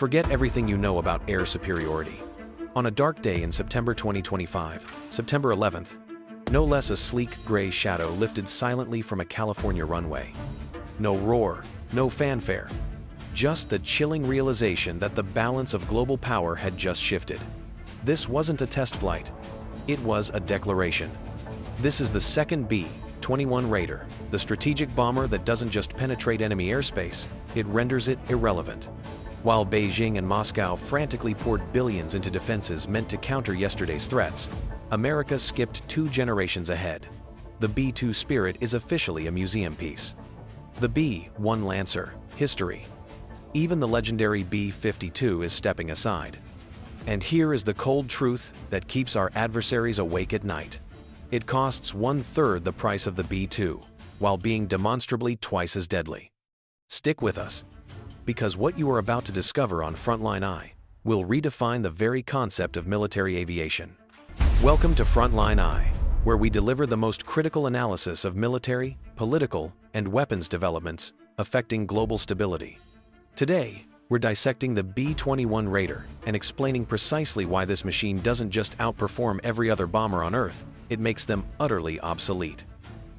Forget everything you know about air superiority. On a dark day in September 2025, September 11th, no less a sleek gray shadow lifted silently from a California runway. No roar, no fanfare, just the chilling realization that the balance of global power had just shifted. This wasn't a test flight, it was a declaration. This is the second B-21 Raider, the strategic bomber that doesn't just penetrate enemy airspace, it renders it irrelevant. While Beijing and Moscow frantically poured billions into defenses meant to counter yesterday's threats, America skipped 2 generations ahead. The B-2 Spirit is officially a museum piece. The B-1 Lancer, history. Even the legendary B-52 is stepping aside. And here is the cold truth that keeps our adversaries awake at night. It costs 1/3 the price of the B-2, while being demonstrably twice as deadly. Stick with us, because what you are about to discover on Frontline Eye will redefine the very concept of military aviation. Welcome to Frontline Eye, where we deliver the most critical analysis of military, political, and weapons developments affecting global stability. Today, we're dissecting the B-21 Raider and explaining precisely why this machine doesn't just outperform every other bomber on Earth, it makes them utterly obsolete.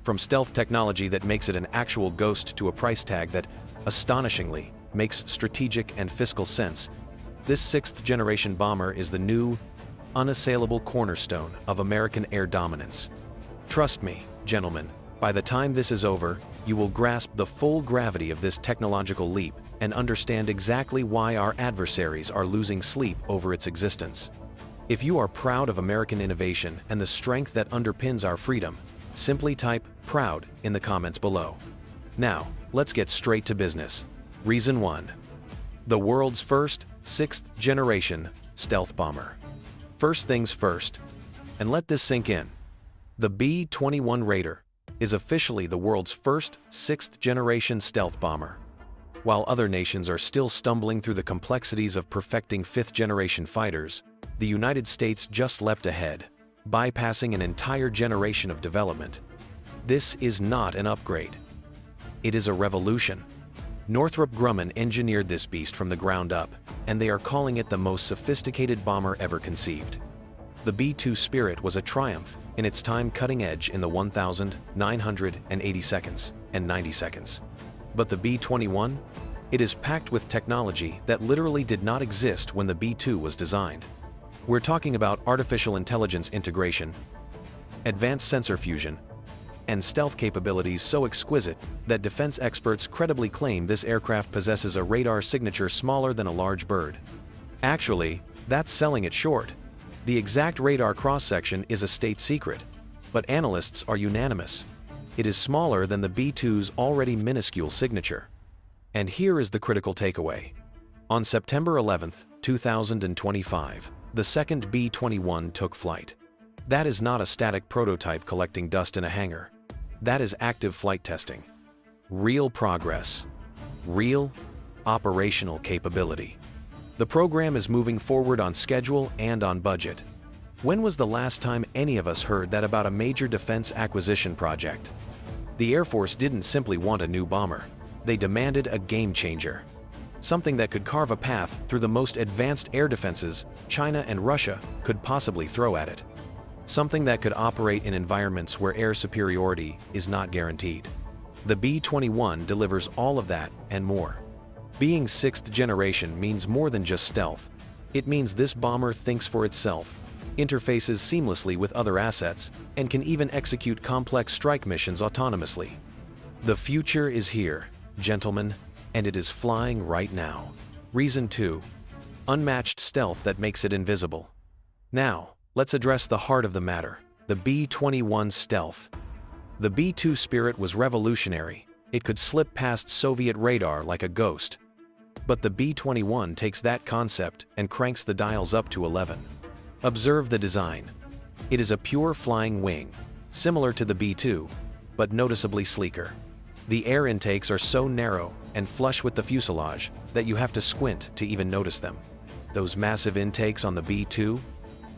From stealth technology that makes it an actual ghost to a price tag that, astonishingly, makes strategic and fiscal sense, this 6th-generation bomber is the new, unassailable cornerstone of American air dominance. Trust me, gentlemen, by the time this is over, you will grasp the full gravity of this technological leap and understand exactly why our adversaries are losing sleep over its existence. If you are proud of American innovation and the strength that underpins our freedom, simply type "proud" in the comments below. Now, let's get straight to business. Reason 1. The world's first, 6th-generation stealth bomber. First things first, and let this sink in. The B-21 Raider is officially the world's first, 6th-generation stealth bomber. While other nations are still stumbling through the complexities of perfecting 5th-generation fighters, the United States just leapt ahead, bypassing an entire generation of development. This is not an upgrade. It is a revolution. Northrop Grumman engineered this beast from the ground up, and they are calling it the most sophisticated bomber ever conceived. The B-2 Spirit was a triumph in its time cutting edge in the 1,980 seconds and 90 seconds. But the B-21? It is packed with technology that literally did not exist when the B-2 was designed. We're talking about artificial intelligence integration, advanced sensor fusion, and stealth capabilities so exquisite that defense experts credibly claim this aircraft possesses a radar signature smaller than a large bird. Actually, that's selling it short. The exact radar cross-section is a state secret, but analysts are unanimous. It is smaller than the B-2's already minuscule signature. And here is the critical takeaway. On September 11, 2025, the second B-21 took flight. That is not a static prototype collecting dust in a hangar. That is active flight testing. Real progress. Real, operational capability. The program is moving forward on schedule and on budget. When was the last time any of us heard that about a major defense acquisition project? The Air Force didn't simply want a new bomber. They demanded a game changer. Something that could carve a path through the most advanced air defenses China and Russia could possibly throw at it. Something that could operate in environments where air superiority is not guaranteed. The B-21 delivers all of that and more. Being 6th generation means more than just stealth. It means this bomber thinks for itself, interfaces seamlessly with other assets, and can even execute complex strike missions autonomously. The future is here, gentlemen, and it is flying right now. Reason 2. Unmatched stealth that makes it invisible. Now, let's address the heart of the matter, the B-21 stealth. The B-2 Spirit was revolutionary. It could slip past Soviet radar like a ghost. But the B-21 takes that concept and cranks the dials up to 11. Observe the design. It is a pure flying wing, similar to the B-2, but noticeably sleeker. The air intakes are so narrow and flush with the fuselage that you have to squint to even notice them. Those massive intakes on the B-2?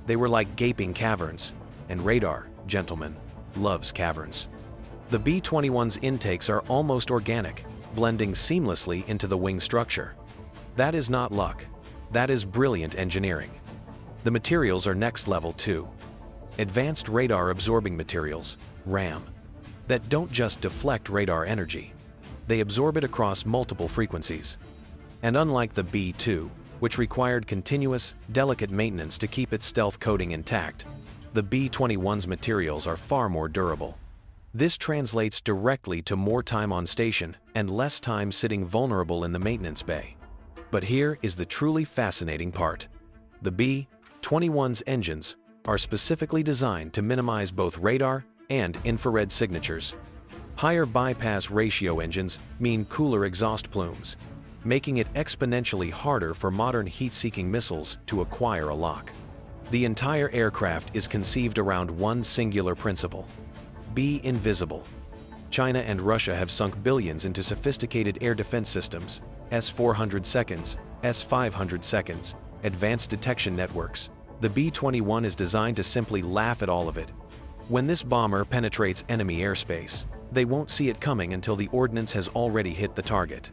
They were like gaping caverns, and radar, gentlemen, loves caverns. The B-21's intakes are almost organic, blending seamlessly into the wing structure. That is not luck, That is brilliant engineering. The materials are next level too. Advanced radar absorbing materials, RAM, that don't just deflect radar energy. They absorb it across multiple frequencies. And unlike the B-2, which required continuous, delicate maintenance to keep its stealth coating intact, the B-21's materials are far more durable. This translates directly to more time on station and less time sitting vulnerable in the maintenance bay. But here is the truly fascinating part. The B-21's engines are specifically designed to minimize both radar and infrared signatures. Higher bypass ratio engines mean cooler exhaust plumes, making it exponentially harder for modern heat-seeking missiles to acquire a lock. The entire aircraft is conceived around one singular principle: be invisible. China and Russia have sunk billions into sophisticated air defense systems, S-400 seconds, S-500 seconds, advanced detection networks. The B-21 is designed to simply laugh at all of it. When this bomber penetrates enemy airspace, they won't see it coming until the ordnance has already hit the target.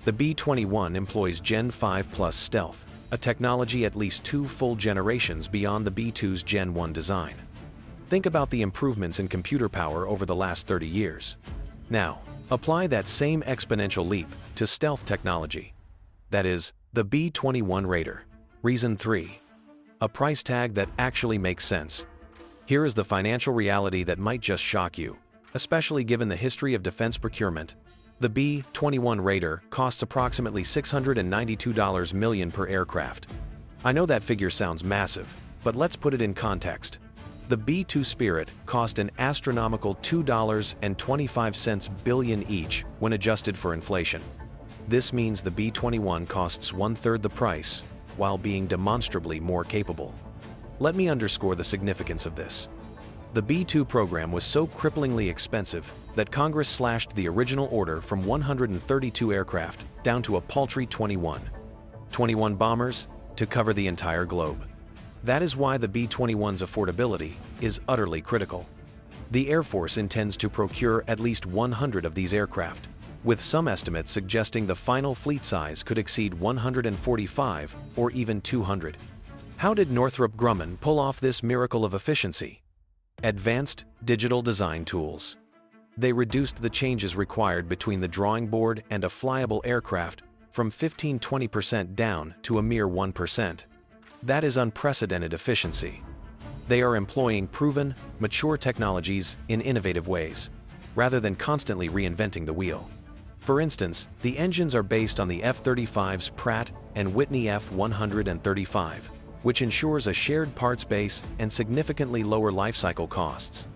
The B-21 employs Gen 5 Plus stealth, a technology at least 2 full generations beyond the B-2's Gen 1 design. Think about the improvements in computer power over the last 30 years. Now, apply that same exponential leap to stealth technology. That is, the B-21 Raider. Reason 3. A price tag that actually makes sense. Here is the financial reality that might just shock you, especially given the history of defense procurement. The B-21 Raider costs approximately $692 million per aircraft. I know that figure sounds massive, but let's put it in context. The B-2 Spirit cost an astronomical $2.25 billion each when adjusted for inflation. This means the B-21 costs 1/3 the price, while being demonstrably more capable. Let me underscore the significance of this. The B-2 program was so cripplingly expensive that Congress slashed the original order from 132 aircraft down to a paltry 21 bombers to cover the entire globe. That is why the B-21's affordability is utterly critical. The Air Force intends to procure at least 100 of these aircraft, with some estimates suggesting the final fleet size could exceed 145 or even 200. How did Northrop Grumman pull off this miracle of efficiency? Advanced digital design tools. They reduced the changes required between the drawing board and a flyable aircraft from 15–20% down to a mere 1%. That is unprecedented efficiency. They are employing proven, mature technologies in innovative ways, rather than constantly reinventing the wheel. For instance, the engines are based on the F-35's Pratt & Whitney F-135, which ensures a shared parts base and significantly lower lifecycle costs.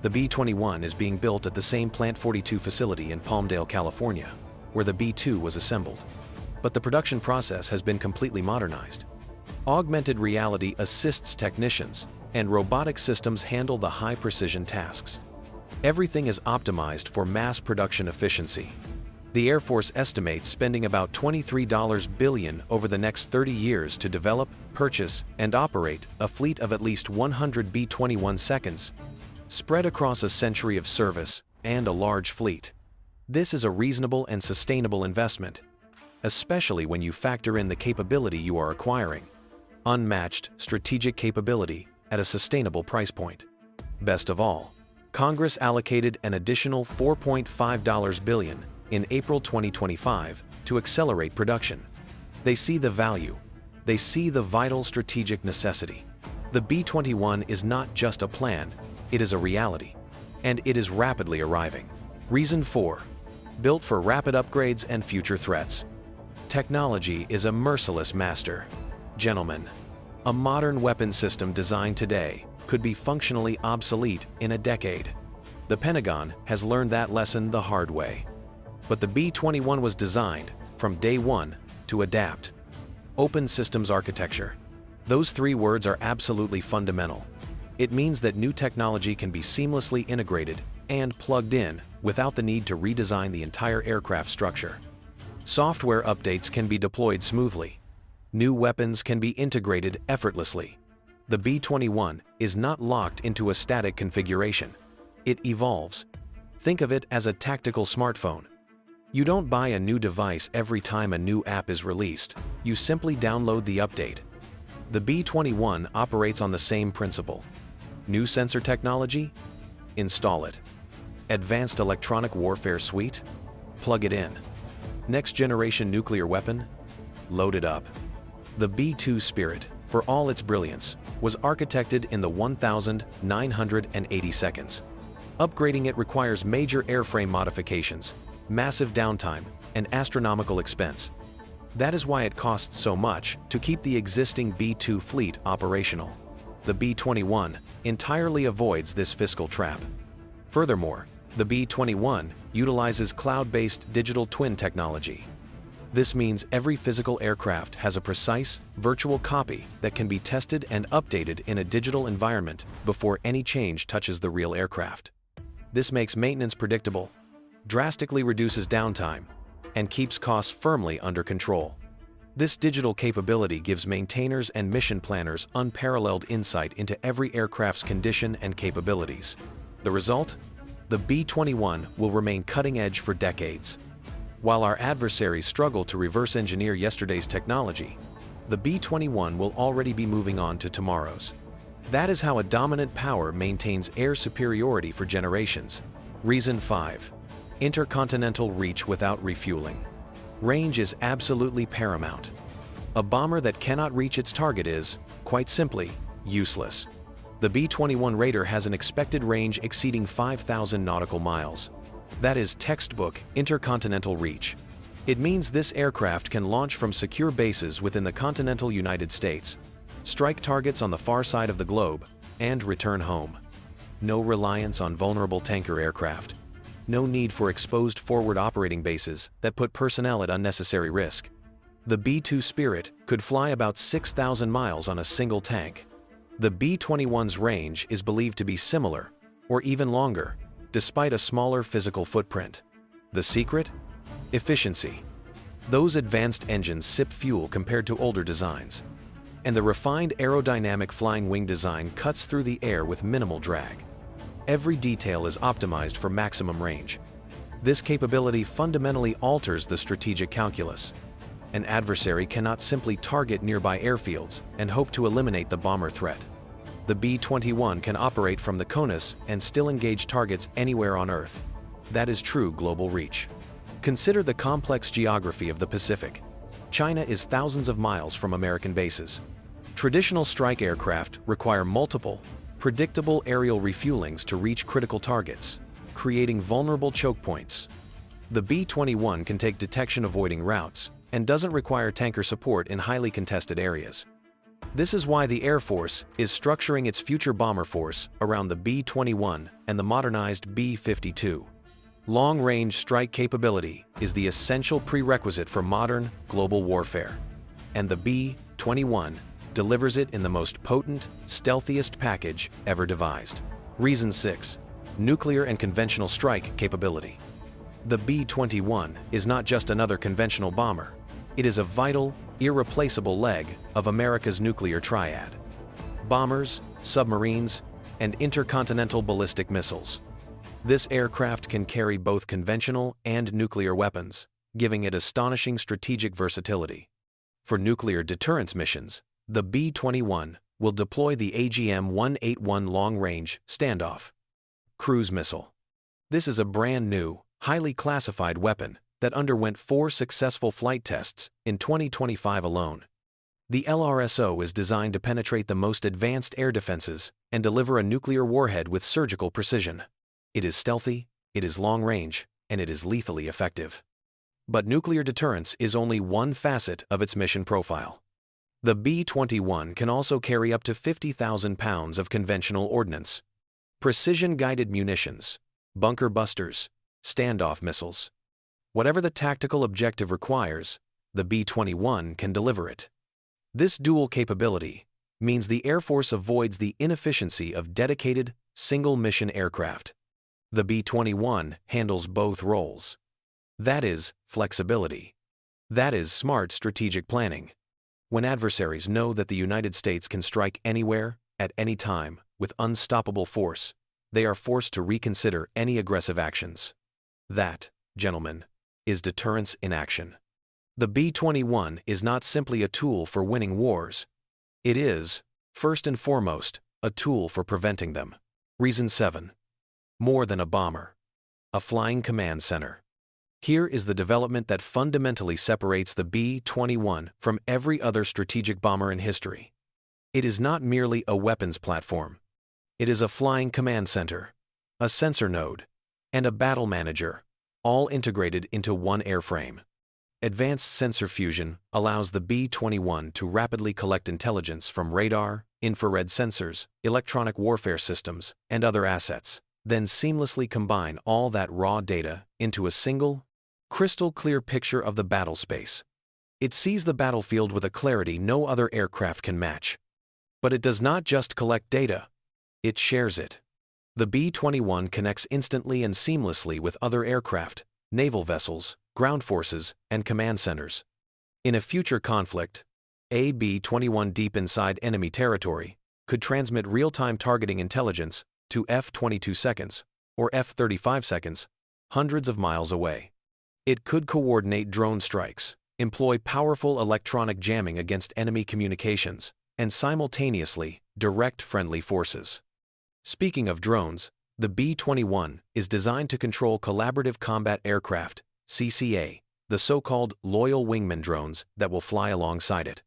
The B-21 is being built at the same Plant 42 facility in Palmdale, California, where the B-2 was assembled. But the production process has been completely modernized. Augmented reality assists technicians, and robotic systems handle the high-precision tasks. Everything is optimized for mass production efficiency. The Air Force estimates spending about $23 billion over the next 30 years to develop, purchase, and operate a fleet of at least 100 B-21 seconds, spread across a century of service and a large fleet. This is a reasonable and sustainable investment, especially when you factor in the capability you are acquiring. Unmatched strategic capability at a sustainable price point. Best of all, Congress allocated an additional $4.5 billion in April 2025 to accelerate production. They see the value. They see the vital strategic necessity. The B-21 is not just a plan, it is a reality. And it is rapidly arriving. Reason 4. Built for rapid upgrades and future threats. Technology is a merciless master. Gentlemen, a modern weapon system designed today could be functionally obsolete in a decade. The Pentagon has learned that lesson the hard way. But the B-21 was designed, from day one, to adapt. Open systems architecture. Those 3 words are absolutely fundamental. It means that new technology can be seamlessly integrated and plugged in without the need to redesign the entire aircraft structure. Software updates can be deployed smoothly. New weapons can be integrated effortlessly. The B-21 is not locked into a static configuration. It evolves. Think of it as a tactical smartphone. You don't buy a new device every time a new app is released, you simply download the update. The B-21 operates on the same principle. New sensor technology? Install it. Advanced electronic warfare suite? Plug it in. Next generation nuclear weapon? Load it up. The B-2 Spirit, for all its brilliance, was architected in the 1,980 seconds. Upgrading it requires major airframe modifications, massive downtime, and astronomical expense. That is why it costs so much to keep the existing B-2 fleet operational. The B-21 entirely avoids this fiscal trap. Furthermore, the B-21 utilizes cloud-based digital twin technology. This means every physical aircraft has a precise, virtual copy that can be tested and updated in a digital environment before any change touches the real aircraft. This makes maintenance predictable, drastically reduces downtime, and keeps costs firmly under control. This digital capability gives maintainers and mission planners unparalleled insight into every aircraft's condition and capabilities. The result? The B-21 will remain cutting edge for decades. While our adversaries struggle to reverse engineer yesterday's technology, the B-21 will already be moving on to tomorrow's. That is how a dominant power maintains air superiority for generations. Reason 5. Intercontinental reach without refueling. Range is absolutely paramount. A bomber that cannot reach its target is, quite simply, useless. The B-21 Raider has an expected range exceeding 5,000 nautical miles. That is textbook intercontinental reach. It means this aircraft can launch from secure bases within the continental United States, strike targets on the far side of the globe, and return home. No reliance on vulnerable tanker aircraft. No need for exposed forward operating bases that put personnel at unnecessary risk. The B-2 Spirit could fly about 6,000 miles on a single tank. The B-21's range is believed to be similar, or even longer, despite a smaller physical footprint. The secret? Efficiency. Those advanced engines sip fuel compared to older designs. And the refined aerodynamic flying wing design cuts through the air with minimal drag. Every detail is optimized for maximum range. This capability fundamentally alters the strategic calculus. An adversary cannot simply target nearby airfields and hope to eliminate the bomber threat. The B-21 can operate from the CONUS and still engage targets anywhere on Earth. That is true global reach. Consider the complex geography of the Pacific. China is thousands of miles from American bases. Traditional strike aircraft require multiple, predictable aerial refuelings to reach critical targets, creating vulnerable choke points. The B-21 can take detection-avoiding routes and doesn't require tanker support in highly contested areas. This is why the Air Force is structuring its future bomber force around the B-21 and the modernized B-52. Long-range strike capability is the essential prerequisite for modern, global warfare. And the B-21 delivers it in the most potent, stealthiest package ever devised. Reason 6. Nuclear and conventional strike capability. The B-21 is not just another conventional bomber. It is a vital, irreplaceable leg of America's nuclear triad. Bombers, submarines, and intercontinental ballistic missiles. This aircraft can carry both conventional and nuclear weapons, giving it astonishing strategic versatility. For nuclear deterrence missions, the B-21 will deploy the AGM-181 long-range standoff cruise missile. This is a brand new, highly classified weapon that underwent 4 successful flight tests in 2025 alone. The LRSO is designed to penetrate the most advanced air defenses and deliver a nuclear warhead with surgical precision. It is stealthy, it is long-range, and it is lethally effective. But nuclear deterrence is only one facet of its mission profile. The B-21 can also carry up to 50,000 pounds of conventional ordnance, precision-guided munitions, bunker busters, standoff missiles. Whatever the tactical objective requires, the B-21 can deliver it. This dual capability means the Air Force avoids the inefficiency of dedicated, single-mission aircraft. The B-21 handles both roles. That is flexibility. That is smart strategic planning. When adversaries know that the United States can strike anywhere, at any time, with unstoppable force, they are forced to reconsider any aggressive actions. That, gentlemen, is deterrence in action. The B-21 is not simply a tool for winning wars. It is, first and foremost, a tool for preventing them. Reason 7. More than a bomber. A flying command center. Here is the development that fundamentally separates the B-21 from every other strategic bomber in history. It is not merely a weapons platform. It is a flying command center, a sensor node, and a battle manager, all integrated into one airframe. Advanced sensor fusion allows the B-21 to rapidly collect intelligence from radar, infrared sensors, electronic warfare systems, and other assets, then seamlessly combine all that raw data into a single, crystal-clear picture of the battle space. It sees the battlefield with a clarity no other aircraft can match. But it does not just collect data, it shares it. The B-21 connects instantly and seamlessly with other aircraft, naval vessels, ground forces, and command centers. In a future conflict, a B-21 deep inside enemy territory could transmit real-time targeting intelligence to F-22 seconds, or F-35 seconds, hundreds of miles away. It could coordinate drone strikes, employ powerful electronic jamming against enemy communications, and simultaneously direct friendly forces. Speaking of drones, the B-21 is designed to control collaborative combat aircraft, CCA, the so-called loyal wingman drones that will fly alongside it.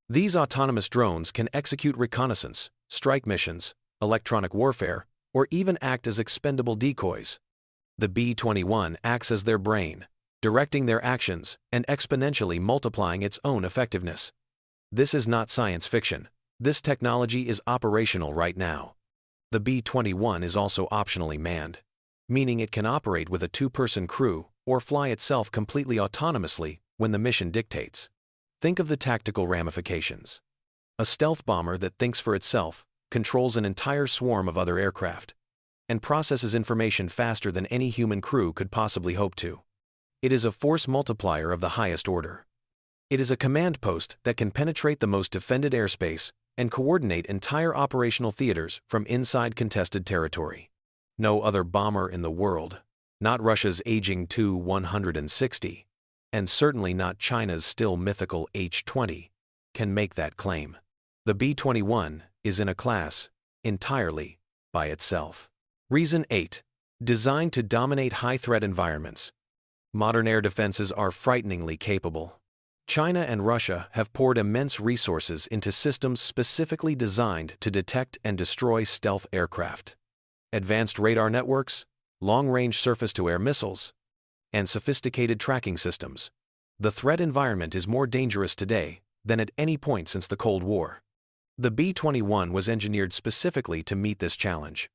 These autonomous drones can execute reconnaissance, strike missions, electronic warfare, or even act as expendable decoys. The B-21 acts as their brain, directing their actions and exponentially multiplying its own effectiveness. This is not science fiction. This technology is operational right now. The B-21 is also optionally manned, meaning it can operate with a two-person crew or fly itself completely autonomously when the mission dictates. Think of the tactical ramifications. A stealth bomber that thinks for itself, controls an entire swarm of other aircraft, and processes information faster than any human crew could possibly hope to. It is a force multiplier of the highest order. It is a command post that can penetrate the most defended airspace and coordinate entire operational theaters from inside contested territory. No other bomber in the world, not Russia's aging Tu-160, and certainly not China's still mythical H-20, can make that claim. The B-21 is in a class, entirely, by itself. Reason 8. Designed to dominate high-threat environments. Modern air defenses are frighteningly capable. China and Russia have poured immense resources into systems specifically designed to detect and destroy stealth aircraft. Advanced radar networks, long-range surface-to-air missiles, and sophisticated tracking systems. The threat environment is more dangerous today than at any point since the Cold War. The B-21 was engineered specifically to meet this challenge.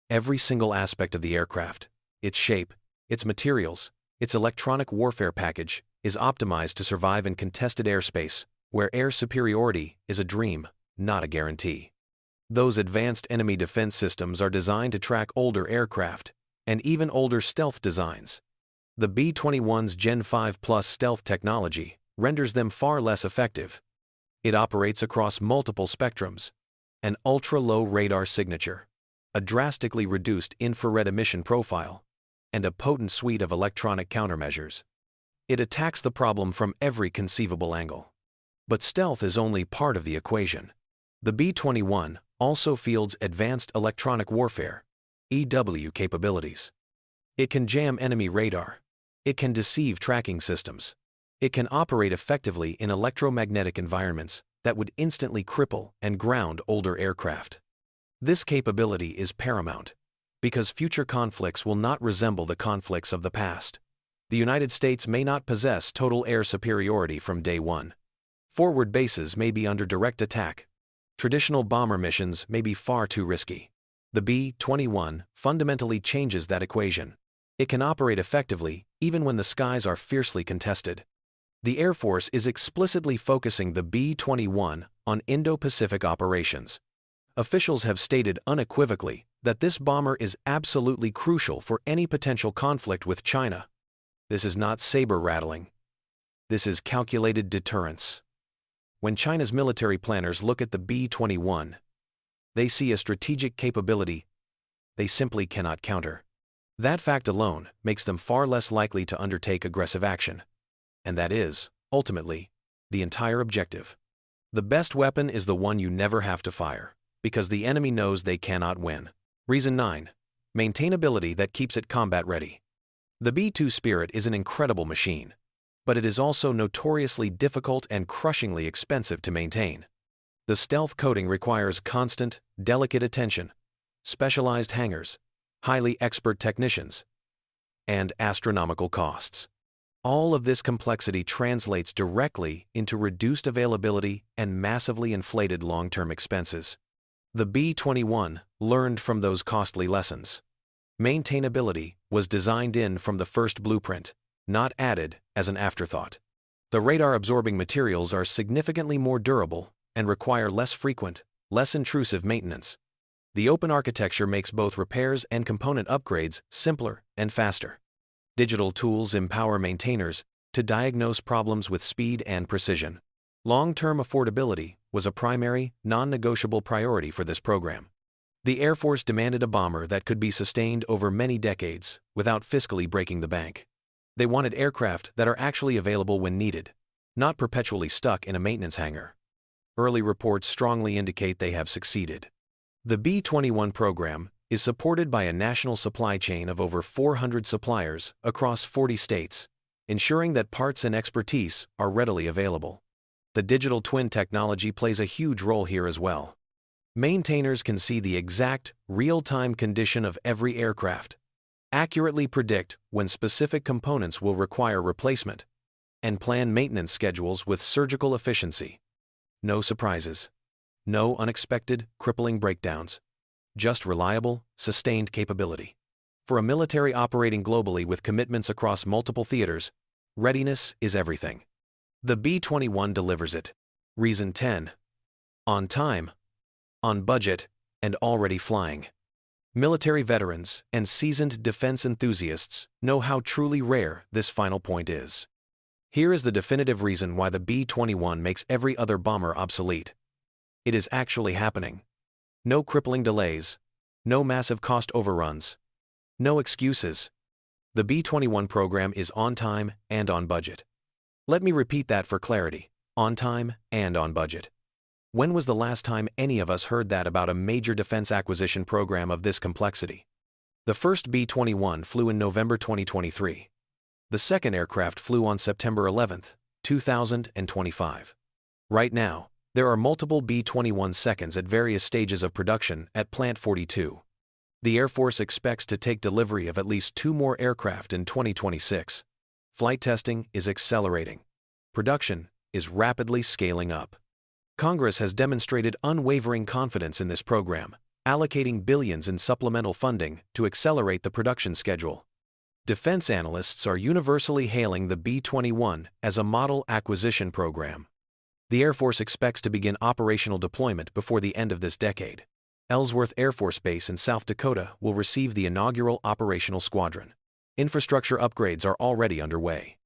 Every single aspect of the aircraft, its shape, its materials, its electronic warfare package, is optimized to survive in contested airspace, where air superiority is a dream, not a guarantee. Those advanced enemy defense systems are designed to track older aircraft, and even older stealth designs. The B-21's Gen 5 Plus stealth technology renders them far less effective. It operates across multiple spectrums: an ultra-low radar signature, a drastically reduced infrared emission profile, and a potent suite of electronic countermeasures. It attacks the problem from every conceivable angle. But stealth is only part of the equation. The B-21 also fields advanced electronic warfare, EW capabilities. It can jam enemy radar. It can deceive tracking systems. It can operate effectively in electromagnetic environments that would instantly cripple and ground older aircraft. This capability is paramount, because future conflicts will not resemble the conflicts of the past. The United States may not possess total air superiority from day one. Forward bases may be under direct attack. Traditional bomber missions may be far too risky. The B-21 fundamentally changes that equation. It can operate effectively even when the skies are fiercely contested. The Air Force is explicitly focusing the B-21 on Indo-Pacific operations. Officials have stated unequivocally that this bomber is absolutely crucial for any potential conflict with China. This is not saber-rattling. This is calculated deterrence. When China's military planners look at the B-21, they see a strategic capability they simply cannot counter. That fact alone makes them far less likely to undertake aggressive action. And that is, ultimately, the entire objective. The best weapon is the one you never have to fire, because the enemy knows they cannot win. Reason 9. Maintainability that keeps it combat ready. The B-2 Spirit is an incredible machine, but it is also notoriously difficult and crushingly expensive to maintain. The stealth coating requires constant, delicate attention, specialized hangars, highly expert technicians, and astronomical costs. All of this complexity translates directly into reduced availability and massively inflated long-term expenses. The B-21 learned from those costly lessons. Maintainability was designed in from the first blueprint, not added as an afterthought. The radar-absorbing materials are significantly more durable and require less frequent, less intrusive maintenance. The open architecture makes both repairs and component upgrades simpler and faster. Digital tools empower maintainers to diagnose problems with speed and precision. Long-term affordability was a primary, non-negotiable priority for this program. The Air Force demanded a bomber that could be sustained over many decades without fiscally breaking the bank. They wanted aircraft that are actually available when needed, not perpetually stuck in a maintenance hangar. Early reports strongly indicate they have succeeded. The B-21 program is supported by a national supply chain of over 400 suppliers across 40 states, ensuring that parts and expertise are readily available. The digital twin technology plays a huge role here as well. Maintainers can see the exact, real-time condition of every aircraft, accurately predict when specific components will require replacement, and plan maintenance schedules with surgical efficiency. No surprises. No unexpected, crippling breakdowns. Just reliable, sustained capability. For a military operating globally with commitments across multiple theaters, readiness is everything. The B-21 delivers it. Reason 10. On time, on budget, and already flying. Military veterans and seasoned defense enthusiasts know how truly rare this final point is. Here is the definitive reason why the B-21 makes every other bomber obsolete. It is actually happening. No crippling delays, no massive cost overruns, no excuses. The B-21 program is on time and on budget. Let me repeat that for clarity: on time and on budget. When was the last time any of us heard that about a major defense acquisition program of this complexity? The first B-21 flew in November 2023. The second aircraft flew on September 11, 2025. Right now, there are multiple B-21 seconds at various stages of production at Plant 42. The Air Force expects to take delivery of at least 2 more aircraft in 2026. Flight testing is accelerating. Production is rapidly scaling up. Congress has demonstrated unwavering confidence in this program, allocating billions in supplemental funding to accelerate the production schedule. Defense analysts are universally hailing the B-21 as a model acquisition program. The Air Force expects to begin operational deployment before the end of this decade. Ellsworth Air Force Base in South Dakota will receive the inaugural operational squadron. Infrastructure upgrades are already underway.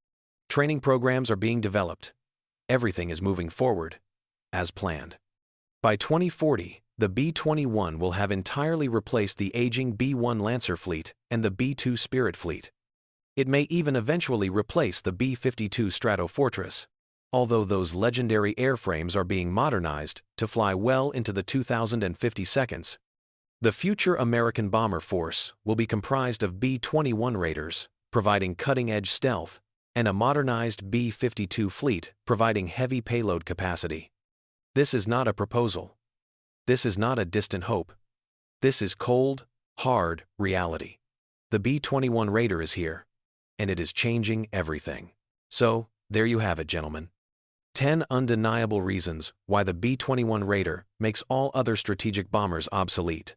Training programs are being developed. Everything is moving forward, as planned. By 2040, the B-21 will have entirely replaced the aging B-1 Lancer fleet and the B-2 Spirit fleet. It may even eventually replace the B-52 Stratofortress, although those legendary airframes are being modernized to fly well into the 2050 seconds. The future American bomber force will be comprised of B-21 Raiders, providing cutting-edge stealth, and a modernized B-52 fleet providing heavy payload capacity. This is not a proposal. This is not a distant hope. This is cold, hard reality. The B-21 Raider is here, and it is changing everything. So, there you have it, gentlemen. 10 undeniable reasons why the B-21 Raider makes all other strategic bombers obsolete.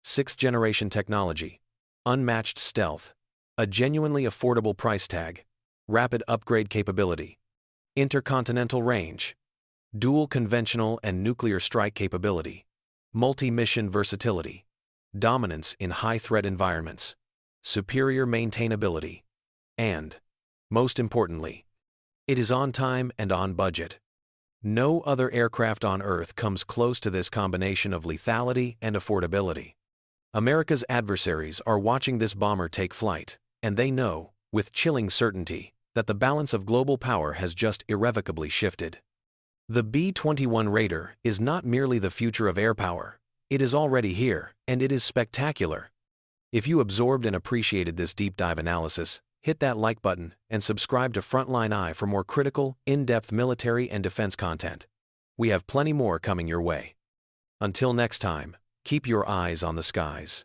6th-generation technology, unmatched stealth, a genuinely affordable price tag, rapid upgrade capability, intercontinental range, dual conventional and nuclear strike capability, multi-mission versatility, dominance in high-threat environments, superior maintainability, and, most importantly, it is on time and on budget. No other aircraft on Earth comes close to this combination of lethality and affordability. America's adversaries are watching this bomber take flight, and they know, with chilling certainty, that the balance of global power has just irrevocably shifted. The B-21 Raider is not merely the future of air power. It is already here, and it is spectacular. If you absorbed and appreciated this deep dive analysis, hit that like button and subscribe to Frontline Eye for more critical, in-depth military and defense content. We have plenty more coming your way. Until next time, keep your eyes on the skies.